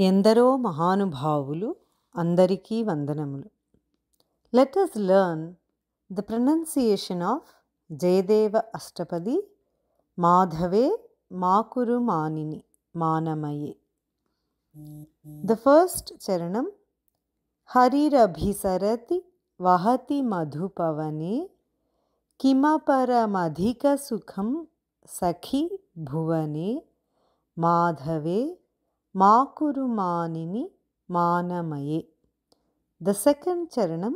ఎందరో మహానుభావులు అందరికీ వందనములు. Let us learn the pronunciation of Jayadeva Ashtapadi, Madhave Makuru Manini Manamaye. The first charanam, Harirabhisarati Vahati Madhupavane Kimapara Madhika Sukham Sakhi Bhuvane Madhave Makuru Manini Manamaye. The second charanam,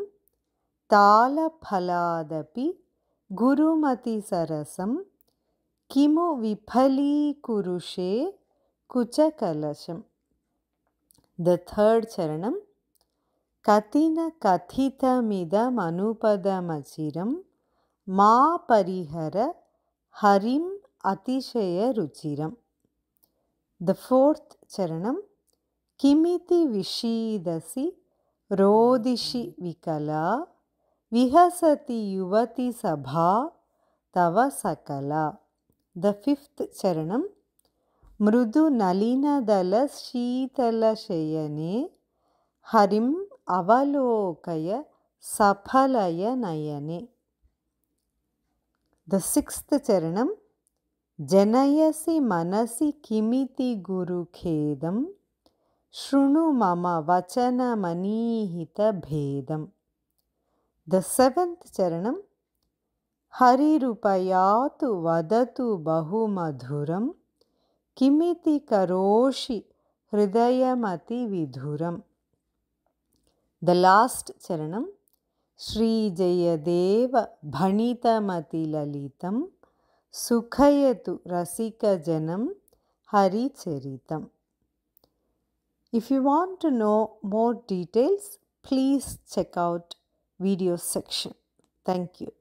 Tala Phaladapi Gurumati Sarasam Kimu Viphali Kurushe Kuchakalasham. The third charanam, Katina Kathita Mida Manupada Machiram Ma Parihara Harim Atishaya Ruchiram. The fourth charanam, Kimiti Vishidasi Rodishi Vikala Vihasati Yuvati Sabha Tava Sakala. The fifth charanam, Mrudu Nalina Dala Shitala Shayane Harim Avalokaya Saphalaya Nayane. The sixth charanam, Janayasi Manasi Kimiti Guru Khedam Shrunu Mama Vachana Manihita Bhedam. The seventh charanam, Hari Rupayatu Vadatu Bahu Madhuram Kimiti Karoshi Hridayamati Vidhuram. The last charanam, Sri Jayadeva Bhanitamati Lalitam Sukhayatu Rasika Janam Hari Charitam. If you want to know more details, please check out video section. Thank you.